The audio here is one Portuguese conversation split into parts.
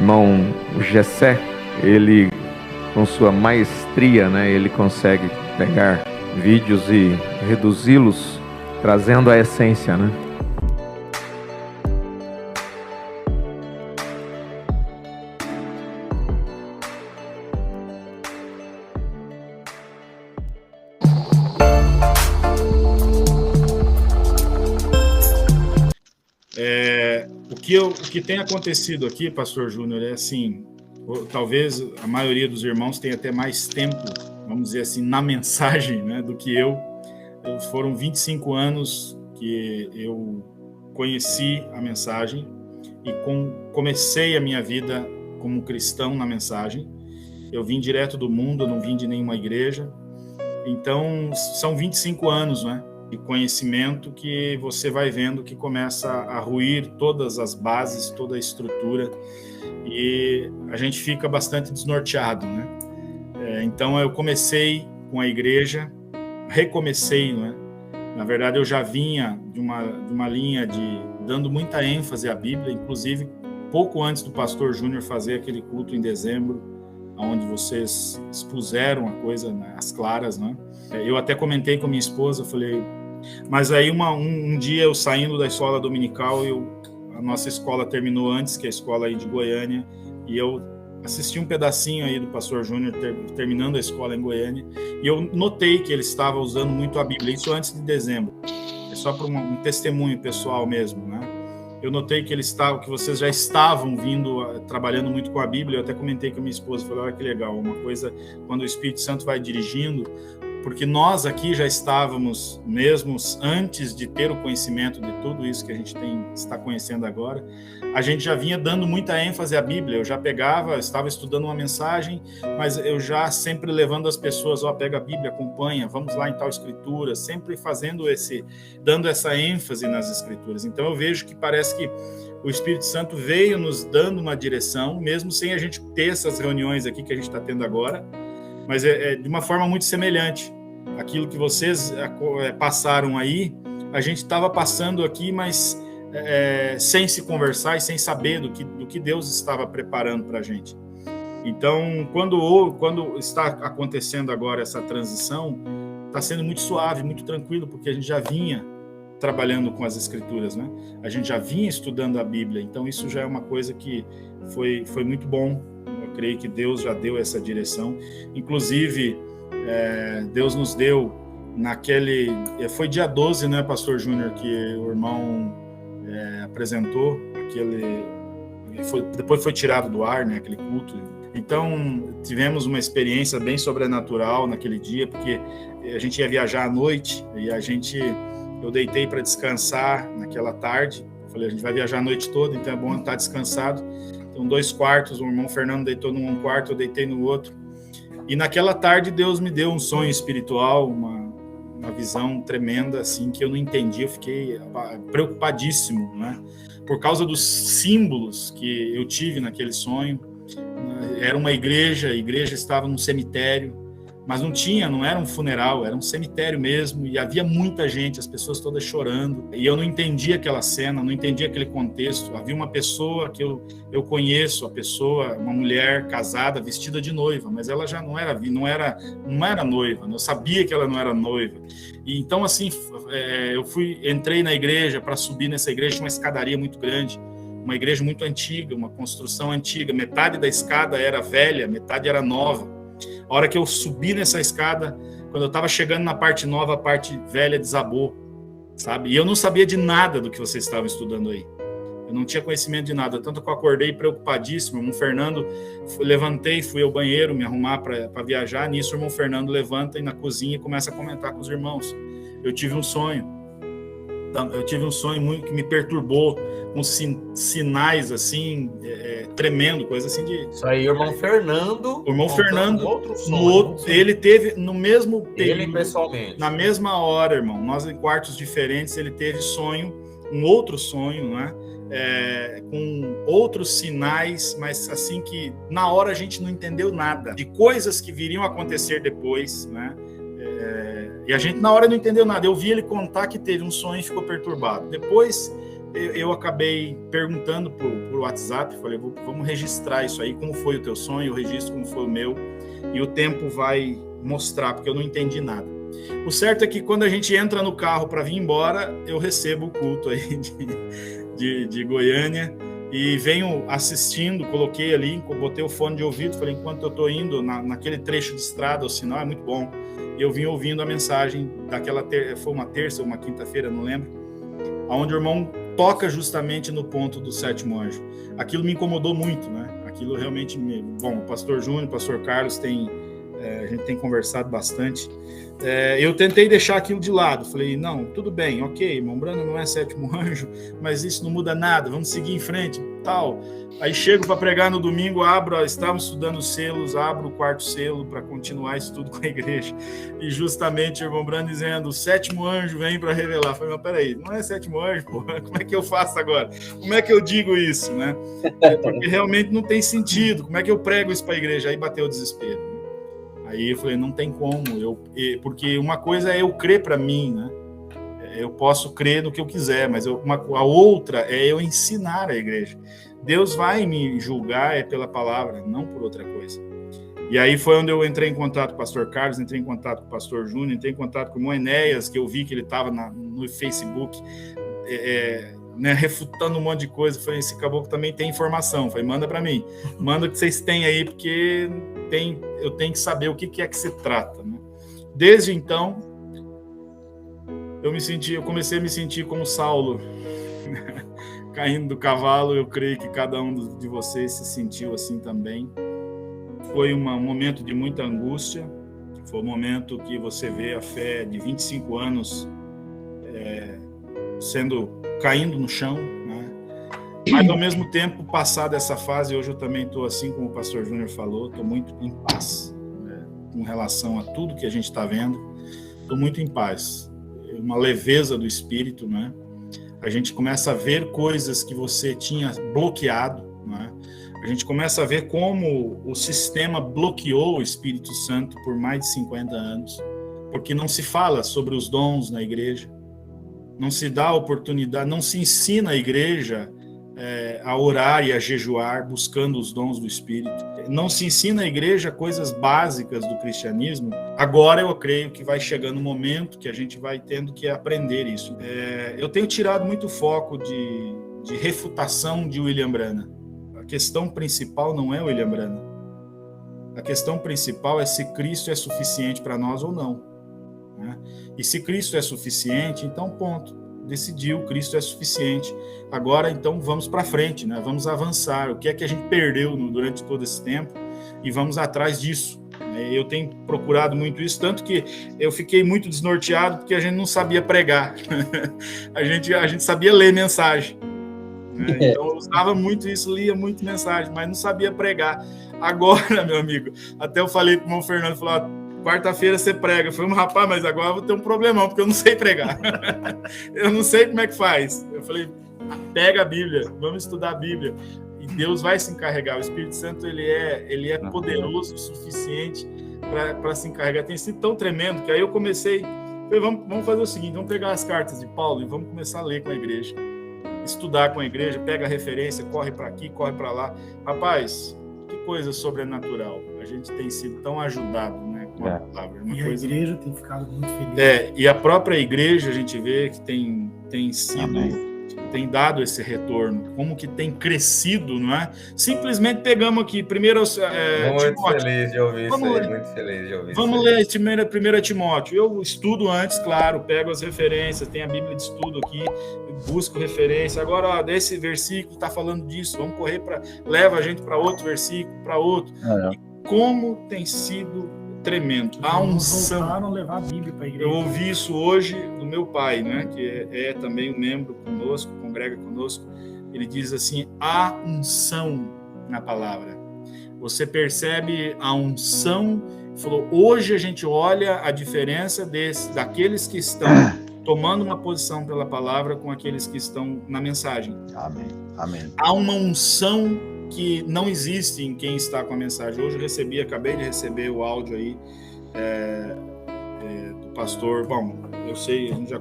irmão Gessé, ele com sua maestria, né, ele consegue pegar vídeos e reduzi-los, trazendo a essência, né? O que tem acontecido aqui, Pastor Júnior, é assim, talvez a maioria dos irmãos tenha até mais tempo, vamos dizer assim, na mensagem, né, do que eu. Foram 25 anos que eu conheci a mensagem e comecei a minha vida como cristão na mensagem. Eu vim direto do mundo, eu não vim de nenhuma igreja. Então, são 25 anos, né, de conhecimento que você vai vendo que começa a ruir todas as bases, toda a estrutura, e a gente fica bastante desnorteado, né? Então, eu comecei com a igreja, recomecei, né? Na verdade, eu já vinha de uma linha dando muita ênfase à Bíblia, inclusive pouco antes do Pastor Júnior fazer aquele culto em dezembro, onde vocês expuseram a coisa, né, às claras, né? Eu até comentei com minha esposa, falei, mas aí um dia eu saindo da escola dominical, a nossa escola terminou antes que a escola aí de Goiânia, e eu assisti um pedacinho aí do Pastor Júnior terminando a escola em Goiânia, e eu notei que ele estava usando muito a Bíblia, isso antes de dezembro, é só para um testemunho pessoal mesmo, né? Eu notei que vocês já estavam trabalhando muito com a Bíblia. Eu até comentei com a minha esposa, falei, olha que legal, uma coisa, quando o Espírito Santo vai dirigindo, porque nós aqui já estávamos, mesmo antes de ter o conhecimento de tudo isso que a gente está conhecendo agora, a gente já vinha dando muita ênfase à Bíblia. Eu já estava estudando uma mensagem, mas eu já sempre levando as pessoas, pega a Bíblia, acompanha, vamos lá em tal escritura, sempre dando essa ênfase nas escrituras. Então eu vejo que parece que o Espírito Santo veio nos dando uma direção, mesmo sem a gente ter essas reuniões aqui que a gente está tendo agora, mas é de uma forma muito semelhante. Aquilo que vocês passaram aí, a gente estava passando aqui, mas sem se conversar e sem saber do que Deus estava preparando para a gente. Então, quando está acontecendo agora essa transição, está sendo muito suave, muito tranquilo, porque a gente já vinha trabalhando com as Escrituras, né? A gente já vinha estudando a Bíblia, então isso já é uma coisa que foi muito bom. Eu creio que Deus já deu essa direção. Inclusive, Deus nos deu foi dia 12, né, Pastor Júnior, que o irmão apresentou depois foi tirado do ar, né, aquele culto. Então, tivemos uma experiência bem sobrenatural naquele dia, porque a gente ia viajar à noite e eu deitei para descansar naquela tarde. Eu falei, a gente vai viajar a noite toda, então é bom estar descansado. Então, 2 quartos, o irmão Fernando deitou num quarto, eu deitei no outro. E naquela tarde, Deus me deu um sonho espiritual, uma visão tremenda, assim, que eu não entendi. Eu fiquei preocupadíssimo, né? Por causa dos símbolos que eu tive naquele sonho. Era uma igreja, a igreja estava num cemitério, mas não era um funeral, era um cemitério mesmo, e havia muita gente, as pessoas todas chorando, e eu não entendia aquela cena, não entendia aquele contexto. Havia uma pessoa que eu conheço, uma mulher casada, vestida de noiva, mas ela já não era noiva, eu sabia que ela não era noiva. E então, assim, eu entrei na igreja, para subir nessa igreja, tinha uma escadaria muito grande, uma igreja muito antiga, uma construção antiga, metade da escada era velha, metade era nova. A hora que eu subi nessa escada, quando eu estava chegando na parte nova, a parte velha desabou, sabe? E eu não sabia de nada do que vocês estavam estudando aí. Eu não tinha conhecimento de nada, tanto que eu acordei preocupadíssimo. O irmão Fernando, levantei, fui ao banheiro me arrumar para viajar. Nisso, o irmão Fernando levanta e na cozinha começa a comentar com os irmãos. Eu tive um sonho muito que me perturbou, com sinais assim, tremendo, coisa assim de... Isso aí, o irmão Fernando... O irmão Fernando, outro sonho, ele teve no mesmo período... Ele pessoalmente. Na mesma hora, irmão, nós em quartos diferentes, ele teve um outro sonho, né? Com outros sinais, mas assim que na hora a gente não entendeu nada, de coisas que viriam a acontecer depois, né? E a gente na hora não entendeu nada. Eu vi ele contar que teve um sonho e ficou perturbado. Depois eu acabei perguntando por WhatsApp, falei, vamos registrar isso aí, como foi o teu sonho, eu registro como foi o meu, e o tempo vai mostrar, porque eu não entendi nada. O certo é que quando a gente entra no carro para vir embora, eu recebo o culto aí de Goiânia, e venho assistindo, coloquei ali, botei o fone de ouvido, falei, enquanto eu estou indo naquele trecho de estrada, o sinal é muito bom, e eu vim ouvindo a mensagem daquela, foi uma terça ou uma quinta-feira, não lembro, onde o irmão toca justamente no ponto do sétimo anjo. Aquilo me incomodou muito, né? Aquilo realmente Bom, o pastor Júnior, o pastor Carlos, a gente tem conversado bastante. Eu tentei deixar aquilo de lado. Falei, não, tudo bem, ok, irmão Brando não é sétimo anjo, mas isso não muda nada, vamos seguir em frente, tal. Aí chego para pregar no domingo, estávamos estudando selos, abro o quarto selo para continuar estudo com a igreja. E justamente o irmão Brando dizendo, o sétimo anjo vem para revelar. Falei, mas peraí, não é sétimo anjo, pô? Como é que eu faço agora? Como é que eu digo isso, né? Porque realmente não tem sentido. Como é que eu prego isso para a igreja? Aí bateu o desespero. Aí eu falei, não tem como, porque uma coisa é eu crer para mim, né? Eu posso crer no que eu quiser, mas a outra é eu ensinar a igreja. Deus vai me julgar pela palavra, não por outra coisa. E aí foi onde eu entrei em contato com o pastor Carlos, entrei em contato com o pastor Júnior, entrei em contato com o irmão Enéas, que eu vi que ele estava no Facebook, né, refutando um monte de coisa. Falei, esse caboclo também tem informação. Falei, manda para mim, manda o que vocês têm aí, porque eu tenho que saber o que é que se trata, né? Desde então, eu comecei a me sentir como Saulo, caindo do cavalo. Eu creio que cada um de vocês se sentiu assim também. Foi um momento de muita angústia, foi um momento que você vê a fé de 25 anos caindo no chão, né? Mas ao mesmo tempo, passada essa fase, hoje eu também estou assim como o pastor Júnior falou, estou muito em paz, né? Com relação a tudo que a gente está vendo, estou muito em paz, uma leveza do espírito, né? A gente começa a ver coisas que você tinha bloqueado, né? A gente começa a ver como o sistema bloqueou o Espírito Santo por mais de 50 anos, porque não se fala sobre os dons na igreja, não se dá oportunidade, não se ensina a igreja a orar e a jejuar buscando os dons do Espírito. Não se ensina a igreja coisas básicas do cristianismo. Agora eu creio que vai chegando um momento que a gente vai tendo que aprender isso. Eu tenho tirado muito foco de refutação de William Branham. A questão principal não é William Branham. A questão principal é se Cristo é suficiente para nós ou não, né? E se Cristo é suficiente, então ponto. Decidiu, Cristo é suficiente. Agora, então, vamos para frente, né? Vamos avançar. O que é que a gente perdeu durante todo esse tempo? E vamos atrás disso. Eu tenho procurado muito isso, tanto que eu fiquei muito desnorteado porque a gente não sabia pregar. a gente sabia ler mensagem. Então eu usava muito isso, lia muito mensagem, mas não sabia pregar. Agora, meu amigo, até eu falei para o irmão Fernando, falou, quarta-feira você prega. Eu falei, rapaz, mas agora eu vou ter um problemão, porque eu não sei pregar. Eu não sei como é que faz. Eu falei, pega a Bíblia, vamos estudar a Bíblia. E Deus vai se encarregar. O Espírito Santo, ele é poderoso o suficiente para se encarregar. Tem sido tão tremendo que aí eu comecei, falei, vamos fazer o seguinte, vamos pegar as cartas de Paulo e vamos começar a ler com a igreja. Estudar com a igreja, pega a referência, corre para aqui, corre para lá. Rapaz, que coisa sobrenatural. A gente tem sido tão ajudado, né, com a palavra. E a igreja tem ficado muito feliz. E a própria igreja, a gente vê que tem sido... tem dado esse retorno, como que tem crescido, não é? Simplesmente pegamos aqui, primeiro... muito feliz de ouvir isso aí, muito feliz de ouvir Vamos ler 1 Timóteo. Eu estudo antes, claro, pego as referências, tem a Bíblia de estudo aqui, busco referência. Agora, desse versículo está falando disso, vamos correr leva a gente para outro versículo, para outro. E como tem sido tremendo. A unção. Voltaram a levar a Bíblia para a igreja. Eu ouvi isso hoje do meu pai, né, que é também um membro conosco, congrega conosco. Ele diz assim, há unção na palavra. Você percebe a unção. Falou, hoje a gente olha a diferença daqueles que estão tomando uma posição pela palavra com aqueles que estão na mensagem. Amém. Há uma unção que não existe em quem está com a mensagem. Hoje eu acabei de receber o áudio aí do pastor. Bom, eu sei, a gente já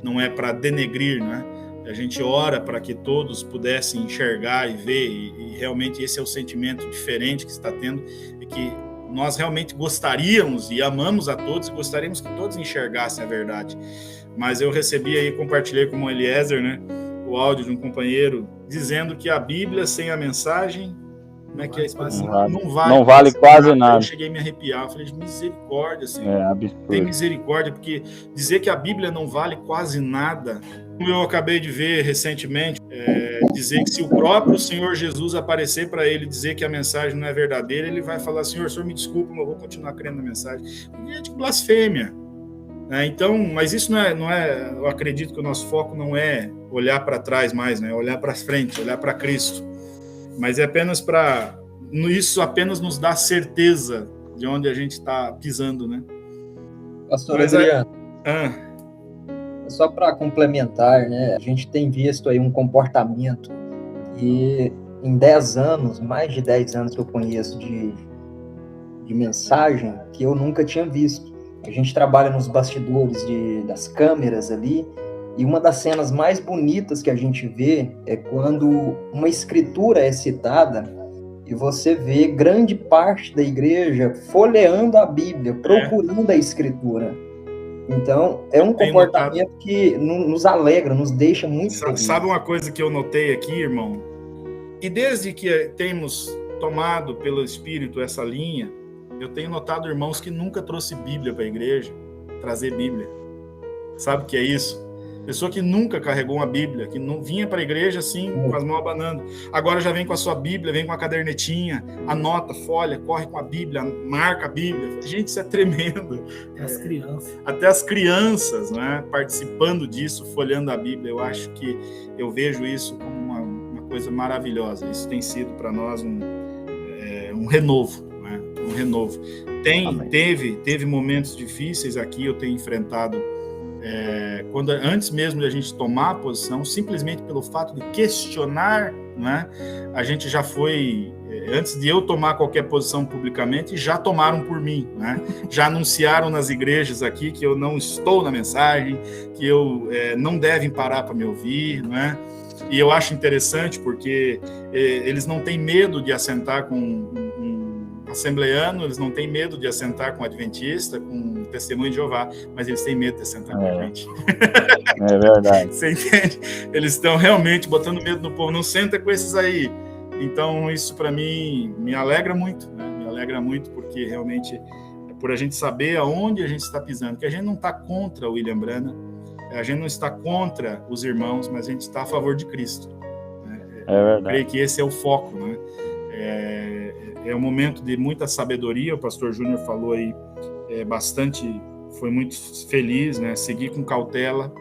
não é para denegrir, né? a gente ora para que todos pudessem enxergar e ver, e realmente esse é o sentimento diferente que está tendo, é que nós realmente gostaríamos e amamos a todos e gostaríamos que todos enxergassem a verdade. Mas eu recebi aí, compartilhei com o Eliezer, né, o áudio de um companheiro dizendo que a Bíblia sem a mensagem, como é que é? Não vale quase nada. Eu cheguei a me arrepiar, eu falei, misericórdia, Senhor. É absurdo. Tem misericórdia, porque dizer que a Bíblia não vale quase nada, como eu acabei de ver recentemente, dizer que se o próprio Senhor Jesus aparecer para ele dizer que a mensagem não é verdadeira, ele vai falar, Senhor, me desculpa, mas eu vou continuar crendo na mensagem. É de blasfêmia. Então, mas isso não é, eu acredito que o nosso foco não é olhar para trás mais, né? Olhar para frente, olhar para Cristo. Mas é apenas para... Isso apenas nos dá certeza de onde a gente está pisando, né? Pastor Adriano, só para complementar, né? A gente tem visto aí um comportamento e em 10 anos, mais de 10 anos que eu conheço de mensagem, que eu nunca tinha visto. A gente trabalha nos bastidores das câmeras ali, e uma das cenas mais bonitas que a gente vê é quando uma escritura é citada e você vê grande parte da igreja folheando a Bíblia, procurando a escritura. Então, é um comportamento que nos alegra, nos deixa muito felizes. Sabe uma coisa que eu notei aqui, irmão? E desde que temos tomado pelo Espírito essa linha, eu tenho notado irmãos que nunca trouxe Bíblia para a igreja, trazer Bíblia. Sabe o que é isso? Pessoa que nunca carregou uma Bíblia, que não vinha para a igreja assim, com as mãos abanando. Agora já vem com a sua Bíblia, vem com a cadernetinha, anota, folha, corre com a Bíblia, marca a Bíblia. Gente, isso é tremendo. As crianças. Até as crianças, né, participando disso, folhando a Bíblia. Eu vejo isso como uma coisa maravilhosa. Isso tem sido para nós um renovo. Um renovo. Teve momentos difíceis aqui, eu tenho enfrentado, antes mesmo de a gente tomar a posição, simplesmente pelo fato de questionar, né, a gente já foi, antes de eu tomar qualquer posição publicamente, já tomaram por mim, né, já anunciaram nas igrejas aqui que eu não estou na mensagem, que não devem parar para me ouvir, né, e eu acho interessante porque eles não têm medo de assentar com um assembleano, eles não têm medo de assentar com adventista, com testemunho de Jeová, mas eles têm medo de assentar com a gente. É verdade. Você entende? Eles estão realmente botando medo no povo, não senta com esses aí. Então, isso para mim me alegra muito, né? Me alegra muito porque realmente é por a gente saber aonde a gente está pisando, que a gente não está contra o William Branham, a gente não está contra os irmãos, mas a gente está a favor de Cristo. Né? É verdade. Eu creio que esse é o foco, né? É um momento de muita sabedoria, o pastor Júnior falou aí bastante, foi muito feliz, né? Seguir com cautela.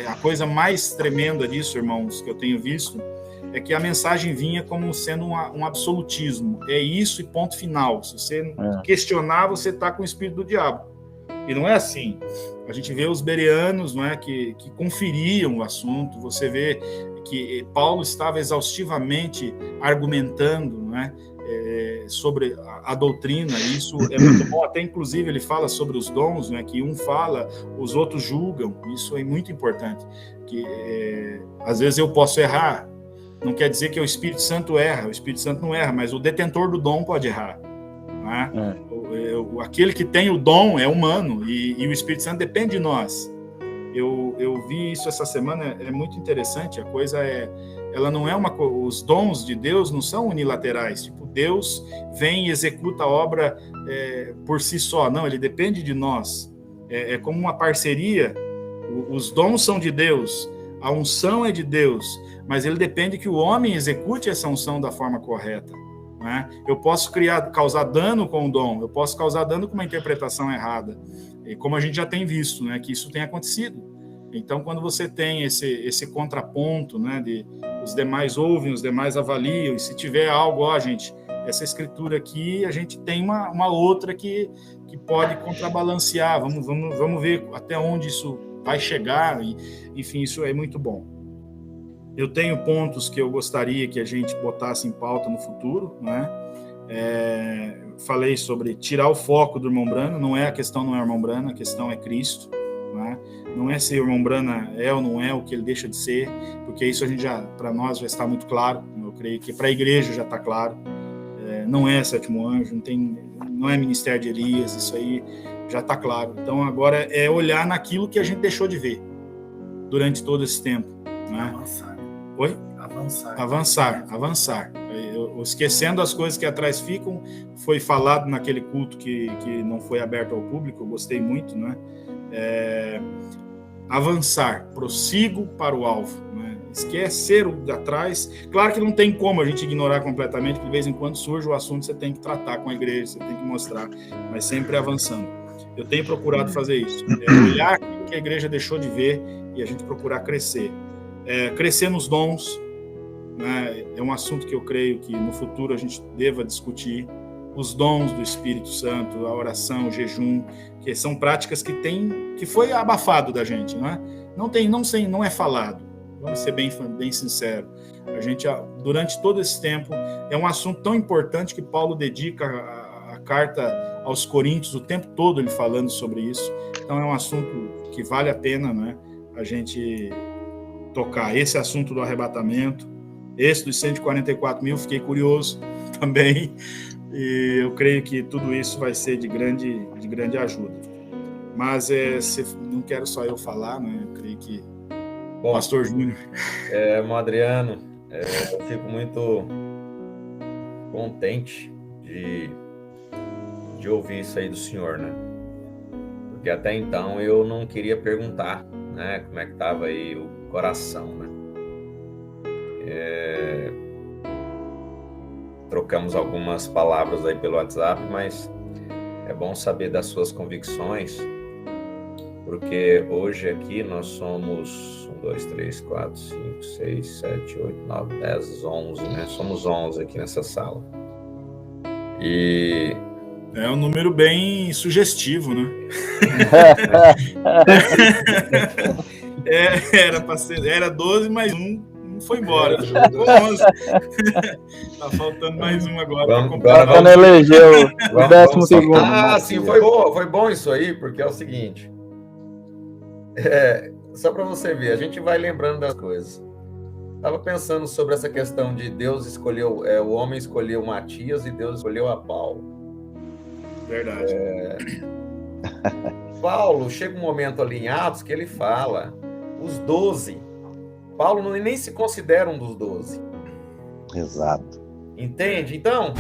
A coisa mais tremenda disso, irmãos, que eu tenho visto, é que a mensagem vinha como sendo um absolutismo. É isso e ponto final. Se você questionar, você está com o espírito do diabo. E não é assim. A gente vê os bereanos, não é, que conferiam o assunto. Você vê que Paulo estava exaustivamente argumentando, não é, sobre a doutrina. Isso é muito bom. Até inclusive ele fala sobre os dons, né, que um fala, os outros julgam. Isso é muito importante. Que às vezes eu posso errar. Não quer dizer que o Espírito Santo erra. O Espírito Santo não erra, mas o detentor do dom pode errar. Né? Aquele que tem o dom é humano e o Espírito Santo depende de nós. Eu vi isso essa semana, é muito interessante. A coisa ela não é os dons de Deus não são unilaterais. Tipo, Deus vem e executa a obra por si só. Não, ele depende de nós. É como uma parceria. Os dons são de Deus, a unção é de Deus, mas ele depende que o homem execute essa unção da forma correta. Né? Eu posso causar dano com o dom, eu posso causar dano com uma interpretação errada, e como a gente já tem visto, né, que isso tem acontecido. Então, quando você tem esse contraponto, né, de os demais ouvem, os demais avaliam, e se tiver algo, gente, essa escritura aqui, a gente tem uma outra que pode contrabalancear, vamos ver até onde isso vai chegar, e, enfim, isso é muito bom. Eu tenho pontos que eu gostaria que a gente botasse em pauta no futuro, né? Falei sobre tirar o foco do irmão Branham, a questão não é o irmão Branham, a questão é Cristo, né? Não é se o irmão Brana é ou não é o que ele deixa de ser, porque isso a gente para nós já está muito claro. Eu creio que para a igreja já está claro. Não é sétimo anjo, não é ministério de Elias, isso aí já está claro. Então agora é olhar naquilo que a gente deixou de ver durante todo esse tempo, né? Avançar. Oi? Avançar. Eu esquecendo as coisas que atrás ficam, foi falado naquele culto que não foi aberto ao público, eu gostei muito, né? Avançar, prossigo para o alvo, né? Esquecer o de atrás. Claro que não tem como a gente ignorar completamente, porque de vez em quando surge o assunto, você tem que tratar com a igreja, você tem que mostrar, mas sempre avançando. Eu tenho procurado fazer isso, olhar aquilo que a igreja deixou de ver e a gente procurar crescer. Crescer nos dons, né? É um assunto que eu creio que no futuro a gente deva discutir. Os dons do Espírito Santo, a oração, o jejum, que são práticas que foi abafado da gente, não é? Não é falado. Vamos ser bem sincero. A gente, durante todo esse tempo, é um assunto tão importante que Paulo dedica a carta aos Coríntios, o tempo todo ele falando sobre isso. Então é um assunto que vale a pena, né, a gente tocar. Esse assunto do arrebatamento, esse dos 144 mil, fiquei curioso também. E eu creio que tudo isso vai ser de grande ajuda. Mas não quero só eu falar, né? Eu creio que o Pastor Júnior. Irmão Adriano, eu fico muito contente de ouvir isso aí do senhor, né? Porque até então eu não queria perguntar, né? Como é que estava aí o coração, né? Trocamos algumas palavras aí pelo WhatsApp, mas é bom saber das suas convicções, porque hoje aqui nós somos 1, 2, 3, 4, 5, 6, 7, 8, 9, 10, 11, né? Somos 11 aqui nessa sala. E é um número bem sugestivo, né? Era 12 mais um. Foi embora. Tá faltando mais um agora. Quando elegeu o 12º. Sim, foi bom isso aí, porque é o seguinte. Só para você ver, a gente vai lembrando das coisas. Estava pensando sobre essa questão de Deus escolheu, o homem escolheu Matias e Deus escolheu a Paulo. Verdade. Paulo, chega um momento ali em Atos que ele fala, os 12. Paulo nem se considera um dos 12. Exato. Entende? Então,